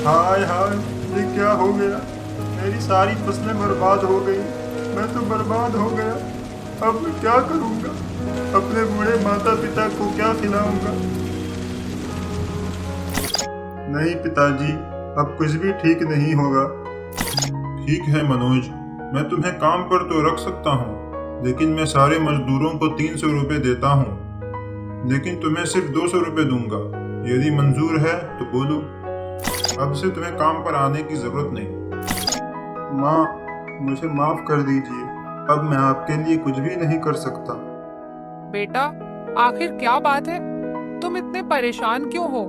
हाय हाय, ये क्या हो गया? मेरी सारी फसलें बर्बाद हो गई। मैं तो बर्बाद हो गया। अब मैं क्या करूंगा? अपने बूढ़े माता पिता को क्या खिलाऊंगा? नहीं पिताजी, अब कुछ भी ठीक नहीं होगा। ठीक है मनोज, मैं तुम्हें काम पर तो रख सकता हूँ, लेकिन मैं सारे मजदूरों को 300 रुपये देता हूँ। लेकिन तुम्हें सिर्फ 200 रुपये दूंगा। यदि मंजूर है तो बोलो। अब से तुम्हें काम पर आने की जरूरत नहीं। माँ, मुझे माफ कर दीजिए। अब मैं आपके लिए कुछ भी नहीं कर सकता। बेटा, आखिर क्या बात है? तुम इतने परेशान क्यों हो?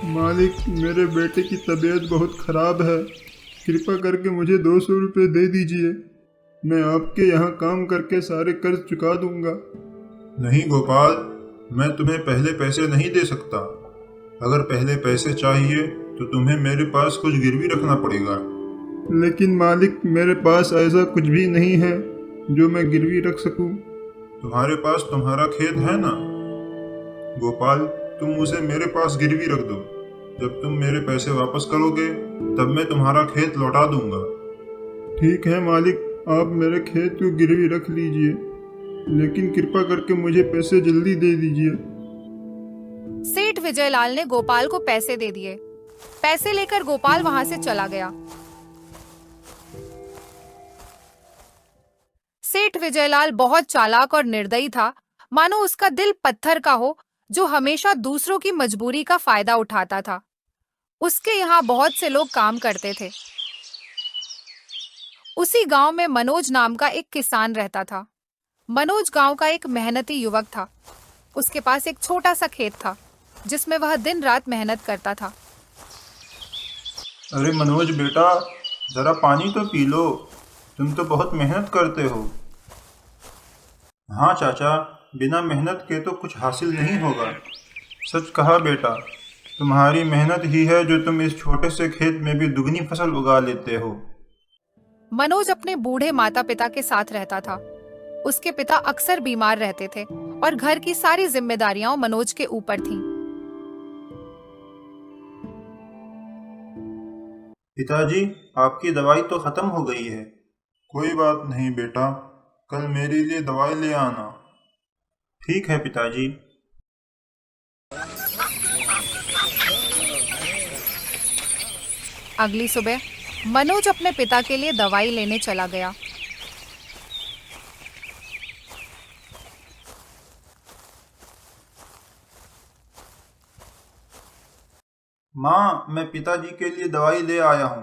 मालिक, मेरे बेटे की तबीयत बहुत खराब है। कृपा करके मुझे 200 रुपये दे दीजिए। मैं आपके यहाँ काम करके सारे कर्ज चुका दूंगा। नहीं गोपाल, मैं तुम्हें पहले पैसे नहीं दे सकता। अगर पहले पैसे चाहिए तो तुम्हें मेरे पास कुछ गिरवी रखना पड़ेगा। लेकिन मालिक, मेरे पास ऐसा कुछ भी नहीं है जो मैं गिरवी रख सकूं। तुम्हारे पास तुम्हारा खेत है ना गोपाल, तुम उसे मेरे पास गिरवी रख दो। जब तुम मेरे पैसे वापस करोगे तब मैं तुम्हारा खेत लौटा दूंगा। ठीक है मालिक, आप मेरे खेत को गिरवी रख लीजिए, लेकिन कृपा करके मुझे पैसे जल्दी दे दीजिए। सेठ विजयलाल ने गोपाल को पैसे दे दिए। पैसे लेकर गोपाल वहां से चला गया। सेठ विजयलाल बहुत चालाक और निर्दयी था, मानो उसका दिल पत्थर का हो, जो हमेशा दूसरों की मजबूरी का फायदा उठाता था। उसके यहाँ बहुत से लोग काम करते थे। उसी गांव में मनोज नाम का एक किसान रहता था। मनोज गांव का एक मेहनती युवक था। उसके पास एक छोटा सा खेत था, जिसमें वह दिन रात मेहनत करता था। अरे मनोज बेटा, जरा पानी तो पी लो। तुम तो बहुत मेहनत करते हो। हाँ चाचा, बिना मेहनत के तो कुछ हासिल नहीं होगा। सच कहा बेटा, तुम्हारी मेहनत ही है जो तुम इस छोटे से खेत में भी दुगनी फसल उगा लेते हो। मनोज अपने बूढ़े माता पिता के साथ रहता था। उसके पिता अक्सर बीमार रहते थे और घर की सारी जिम्मेदारियां मनोज के ऊपर थीं। पिताजी, आपकी दवाई तो खत्म हो गई है। कोई बात नहीं बेटा, कल मेरे लिए दवाई ले आना। ठीक है पिताजी। अगली सुबह मनोज अपने पिता के लिए दवाई लेने चला गया। माँ, मैं पिताजी के लिए दवाई ले आया हूँ।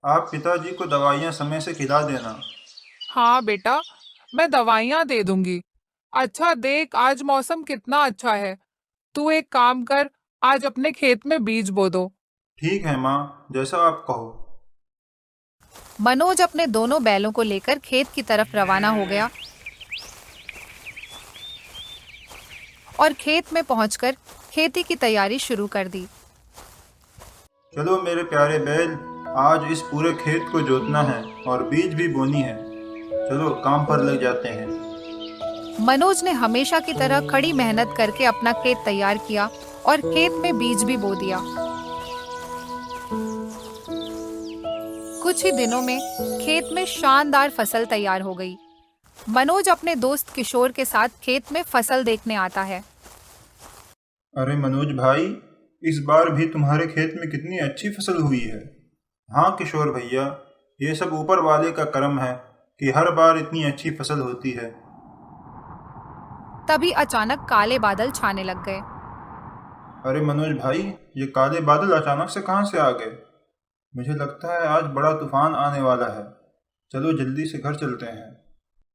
आप पिताजी को दवाइयाँ समय से खिला देना। हाँ बेटा, मैं दवाइयाँ दे दूंगी। अच्छा देख, आज मौसम कितना अच्छा है। तू एक काम कर, आज अपने खेत में बीज बो दो। ठीक है माँ, जैसा आप कहो। मनोज अपने दोनों बैलों को लेकर खेत की तरफ रवाना हो गया और खेत में पहुंचकर खेती की तैयारी शुरू कर दी। चलो मेरे प्यारे बैल, आज इस पूरे खेत को जोतना है और बीज भी बोनी है। चलो काम पर लग जाते हैं। मनोज ने हमेशा की तरह कड़ी मेहनत करके अपना खेत तैयार किया और खेत में बीज भी बो दिया। कुछ ही दिनों में खेत में शानदार फसल तैयार हो गई। मनोज अपने दोस्त किशोर के साथ खेत में फसल देखने आता है। अरे मनोज भाई, इस बार भी तुम्हारे खेत में कितनी अच्छी फसल हुई है। हाँ किशोर भैया, ये सब ऊपर वाले का करम है कि हर बार इतनी अच्छी फसल होती है। तभी अचानक काले बादल छाने लग गए। अरे मनोज भाई, ये काले बादल अचानक से कहाँ से आ गए? मुझे लगता है आज बड़ा तूफान आने वाला है। चलो जल्दी से घर चलते हैं।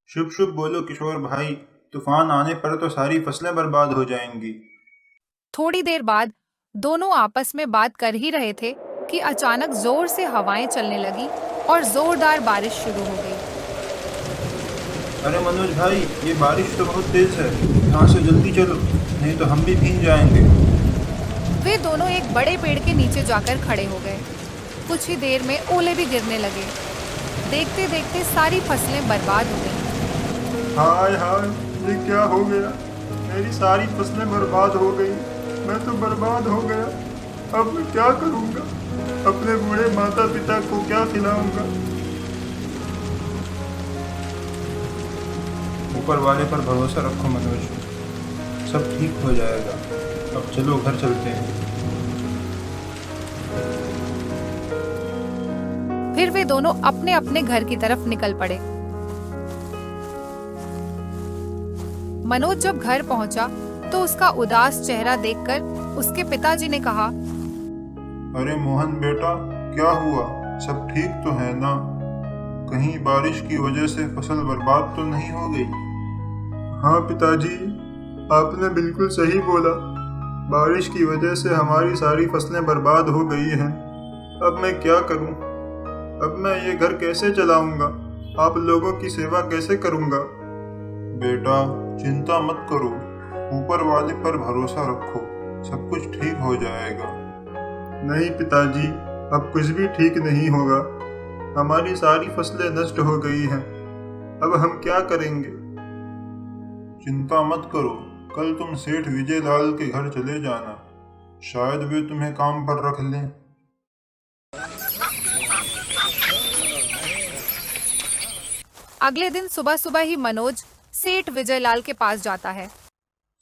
शुभ शुभ बोलो किशोर भाई, तूफान आने पर तो सारी फसलें बर्बाद हो जाएंगी। थोड़ी देर बाद दोनों आपस में बात कर ही रहे थे कि अचानक जोर से हवाएं चलने लगी और जोरदार बारिश शुरू हो गई। अरे मनोज भाई, ये बारिश तो बहुत तेज है, यहाँ से जल्दी चलो, नहीं तो हम भी भीग जाएंगे। वे दोनों एक बड़े पेड़ के नीचे जाकर खड़े हो गए। कुछ ही देर में ओले भी गिरने लगे। देखते देखते सारी फसलें बर्बाद हो गईं। हाय हाय, ये क्या हो गया? मेरी सारी फसलें बर्बाद हो गई, मैं तो बर्बाद हो गया। अब मैं क्या करूँगा? अपने बूढ़े माता पिता को क्या खिलाऊंगा? ऊपर वाले पर भरोसा रखो मनोज, सब ठीक हो जाएगा। अब चलो घर चलते हैं। फिर वे दोनों अपने अपने घर की तरफ निकल पड़े। मनोज जब घर पहुंचा तो उसका उदास चेहरा देखकर उसके पिताजी ने कहा, अरे मोहन बेटा, क्या हुआ? सब ठीक तो है ना? कहीं बारिश की वजह से फसल बर्बाद तो नहीं हो गई? हाँ पिताजी, आपने बिल्कुल सही बोला। बारिश की वजह से हमारी सारी फसलें बर्बाद हो गई हैं। अब मैं क्या करूं? अब मैं ये घर कैसे चलाऊंगा? आप लोगों की सेवा कैसे करूंगा? बेटा, चिंता मत करो, ऊपर वाले पर भरोसा रखो, सब कुछ ठीक हो जाएगा। नहीं पिताजी, अब कुछ भी ठीक नहीं होगा। हमारी सारी फसलें नष्ट हो गई हैं। अब हम क्या करेंगे? चिंता मत करो, कल तुम सेठ विजय लाल के घर चले जाना, शायद वे तुम्हें काम पर रख लें। अगले दिन सुबह सुबह ही मनोज सेठ विजयलाल के पास जाता है।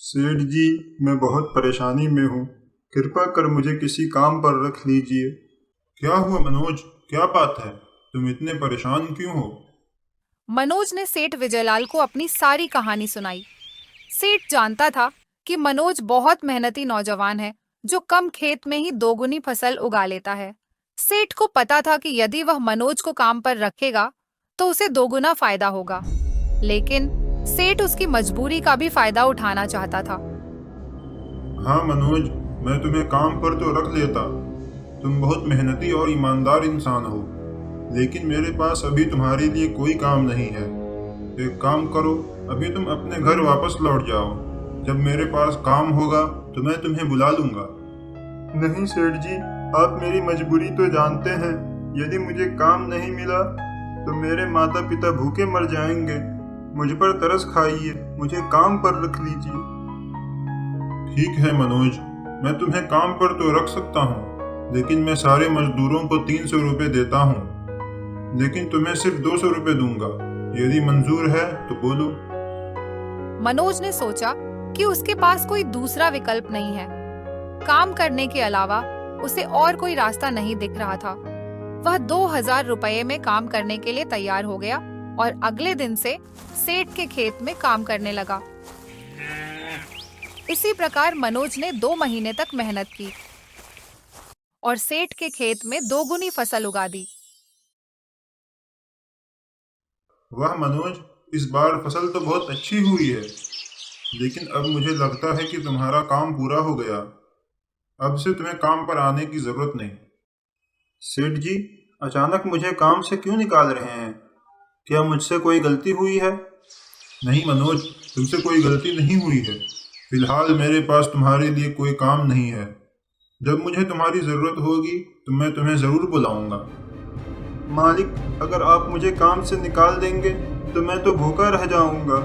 सेठ जी, मैं बहुत परेशानी में हूँ, कृपा कर मुझे किसी काम पर रख लीजिए। क्या हुआ मनोज, क्या बात है? तुम इतने परेशान क्यों हो? मनोज ने सेठ विजयलाल को अपनी सारी कहानी सुनाई। सेठ जानता था कि मनोज बहुत मेहनती नौजवान है जो कम खेत में ही दोगुनी फसल उगा लेता है। सेठ को पता था कि यदि वह मनोज को काम पर रखेगा तो उसे दोगुना फायदा होगा, लेकिन सेठ उसकी मजबूरी का भी फायदा उठाना चाहता था। हाँ मनोज, मैं तुम्हें काम पर तो रख लेता, तुम बहुत मेहनती और ईमानदार इंसान हो, लेकिन मेरे पास अभी तुम्हारे लिए कोई काम नहीं है। एक काम करो, अभी तुम अपने घर वापस लौट जाओ। जब मेरे पास काम होगा तो मैं तुम्हें बुला लूंगा। नहीं सेठ जी, आप मेरी मजबूरी तो जानते हैं। यदि मुझे काम नहीं मिला तो मेरे माता पिता भूखे मर जाएंगे। मुझ पर तरस खाइए, मुझे काम पर रख लीजिए। ठीक है मनोज, मैं तुम्हें काम पर तो रख सकता हूँ, लेकिन मैं सारे मजदूरों को 300 रुपये देता हूँ, लेकिन तुम्हें सिर्फ 200 रुपये दूंगा। यदि मंजूर है तो बोलो। मनोज ने सोचा कि उसके पास कोई दूसरा विकल्प नहीं है। काम करने के अलावा उसे और कोई रास्ता नहीं दिख रहा था। वह 2000 रुपये में काम करने के लिए तैयार हो गया और अगले दिन से सेठ के खेत में काम करने लगा। इसी प्रकार मनोज ने 2 महीने तक मेहनत की और सेठ के खेत में दोगुनी फसल उगा दी। वाह मनोज, इस बार फसल तो बहुत अच्छी हुई है, लेकिन अब मुझे लगता है कि तुम्हारा काम पूरा हो गया। अब से तुम्हें काम पर आने की जरूरत नहीं। सेठ जी, अचानक मुझे काम से क्यों निकाल रहे हैं? क्या मुझसे कोई गलती हुई है? नहीं मनोज, तुमसे कोई गलती नहीं हुई है। फिलहाल मेरे पास तुम्हारे लिए कोई काम नहीं है। जब मुझे तुम्हारी जरूरत होगी तो मैं तुम्हें जरूर बुलाऊंगा। मालिक, अगर आप मुझे काम से निकाल देंगे तो मैं तो भूखा रह जाऊंगा।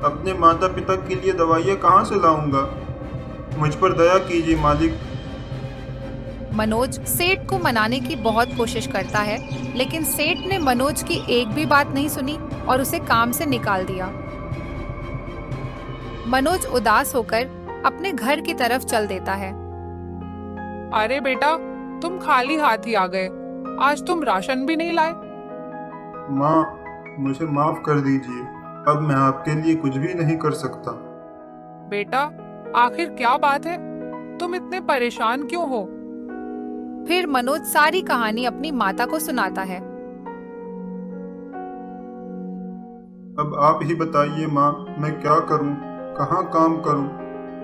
अपने माता पिता के लिए दवाइयाँ कहाँ से लाऊंगा? मुझ पर दया कीजिए मालिक। मनोज सेठ को मनाने की बहुत कोशिश करता है, लेकिन सेठ ने मनोज की एक भी बात नहीं सुनी और उसे काम से निकाल दिया। मनोज उदास होकर अपने घर की तरफ चल देता है। अरे बेटा, तुम खाली हाथ ही आ गए। आज तुम राशन भी नहीं लाए। माँ, मुझे माफ कर दीजिए, अब मैं आपके लिए कुछ भी नहीं कर सकता। बेटा, आखिर क्या बात है? तुम इतने परेशान क्यों हो? फिर मनोज सारी कहानी अपनी माता को सुनाता है। अब आप ही बताइए माँ, मैं क्या करूँ? कहाँ काम करूँ?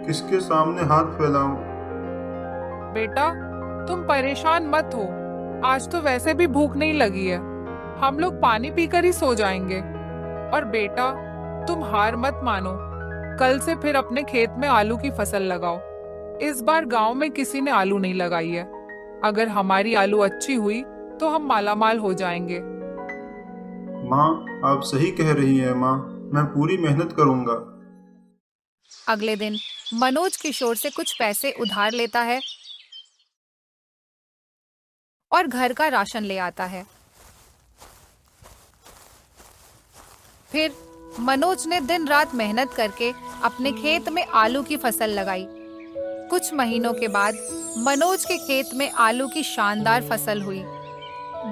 किसके सामने हाथ फैलाऊं? बेटा, तुम परेशान मत हो। आज तो वैसे भी भूख नहीं लगी है, हम लोग पानी पीकर ही सो जाएंगे। और बेटा, तुम हार मत मानो, कल से फिर अपने खेत में आलू की फसल लगाओ। इस बार गांव में किसी ने आलू नहीं लगाई है। अगर हमारी आलू अच्छी हुई तो हम मालामाल हो जाएंगे। माँ, आप सही कह रही हैं माँ, मैं पूरी मेहनत करूँगा। अगले दिन मनोज किशोर से कुछ पैसे उधार लेता है और घर का राशन ले आता है। फिर मनोज ने दिन रात मेहनत करके अपने खेत में आलू की फसल लगाई। कुछ महीनों के बाद मनोज के खेत में आलू की शानदार फसल हुई।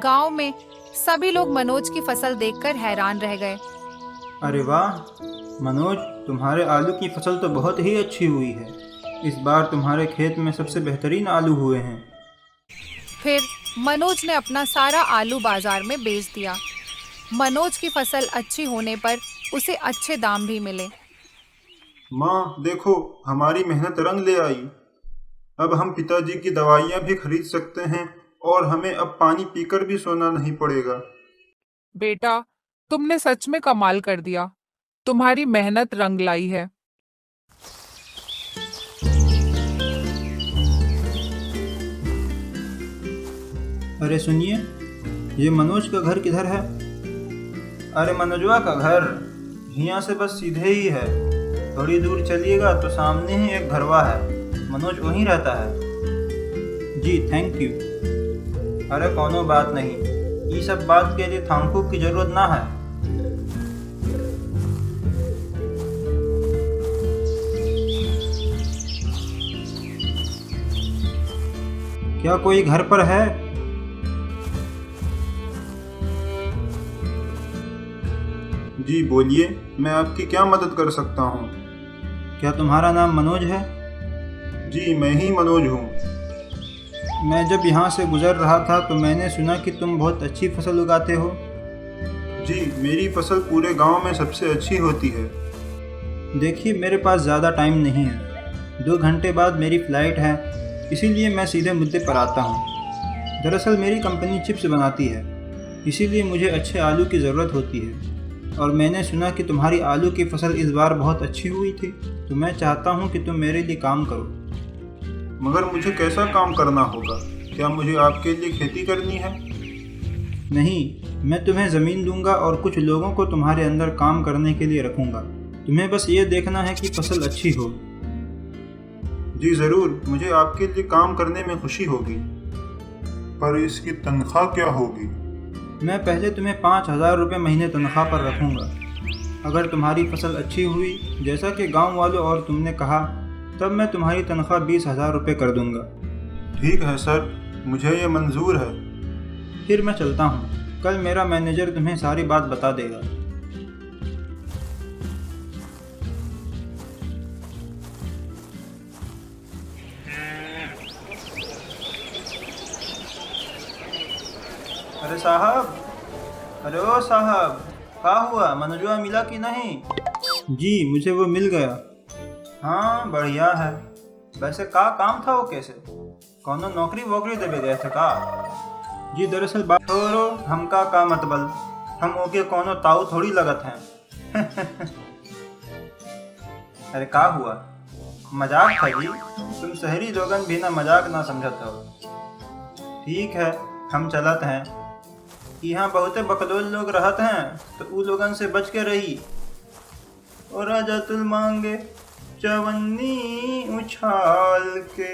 गांव में सभी लोग मनोज की फसल देखकर हैरान रह गए। अरे वाह मनोज, तुम्हारे आलू की फसल तो बहुत ही अच्छी हुई है। इस बार तुम्हारे खेत में सबसे बेहतरीन आलू हुए हैं। फिर मनोज ने अपना सारा आलू बाजार में बेच दिया। मनोज की फसल अच्छी होने पर उसे अच्छे दाम भी मिले। माँ देखो, हमारी मेहनत रंग ले आई। अब हम पिताजी की दवाइयाँ भी खरीद सकते हैं और हमें अब पानी पीकर भी सोना नहीं पड़ेगा। बेटा, तुमने सच में कमाल कर दिया, तुम्हारी मेहनत रंग लाई है। अरे सुनिए, ये मनोज का घर किधर है? अरे मनोजवा का घर यहाँ से बस सीधे ही है। थोड़ी दूर चलिएगा तो सामने ही एक घरवा है, मनोज वहीं रहता है। जी थैंक यू। अरे कोनो बात नहीं, ये सब बात के लिए थैंकू की जरूरत ना है। क्या कोई घर पर है? जी बोलिए, मैं आपकी क्या मदद कर सकता हूँ? क्या तुम्हारा नाम मनोज है? जी मैं ही मनोज हूँ। मैं जब यहाँ से गुजर रहा था तो मैंने सुना कि तुम बहुत अच्छी फसल उगाते हो। जी, मेरी फसल पूरे गांव में सबसे अच्छी होती है। देखिए, मेरे पास ज़्यादा टाइम नहीं है, 2 घंटे बाद मेरी फ़्लाइट है, इसीलिए मैं सीधे मुद्दे पर आता हूँ। दरअसल मेरी कंपनी चिप्स बनाती है, इसीलिए मुझे अच्छे आलू की ज़रूरत होती है। और मैंने सुना कि तुम्हारी आलू की फसल इस बार बहुत अच्छी हुई थी, तो मैं चाहता हूँ कि तुम मेरे लिए काम करो। मगर मुझे कैसा काम करना होगा? क्या मुझे आपके लिए खेती करनी है? नहीं, मैं तुम्हें ज़मीन दूंगा और कुछ लोगों को तुम्हारे अंदर काम करने के लिए रखूंगा। तुम्हें बस ये देखना है कि फसल अच्छी हो। जी ज़रूर, मुझे आपके लिए काम करने में खुशी होगी। पर इसकी तनख्वाह क्या होगी? मैं पहले तुम्हें 5,000 रुपये महीने तनख्वाह पर रखूंगा। अगर तुम्हारी फसल अच्छी हुई, जैसा कि गांव वालों और तुमने कहा, तब मैं तुम्हारी तनख्वाह 20,000 रुपये कर दूंगा। ठीक है सर, मुझे ये मंजूर है। फिर मैं चलता हूँ, कल मेरा मैनेजर तुम्हें सारी बात बता देगा। अरे साहब, अरे ओ साहब, क्या हुआ? मनोजवा मिला कि नहीं? जी मुझे वो मिल गया। हाँ बढ़िया है। वैसे का काम था वो? कैसे कौनो नौकरी वोकरी देवे गए थे का? जी दरअसल बात छोड़ो, हमका का मतलब, हम ओके कौनो ताऊ थोड़ी लगत हैं। अरे का हुआ? मजाक था जी, तुम शहरी लोगन भी ना मजाक ना समझत हो। ठीक है, हम चलत हैं। यहाँ बहुते बकलोल लोग रहत हैं, तो उ लोगन से बच के रही। और राजा तुल मांगे चवन्नी उछाल के।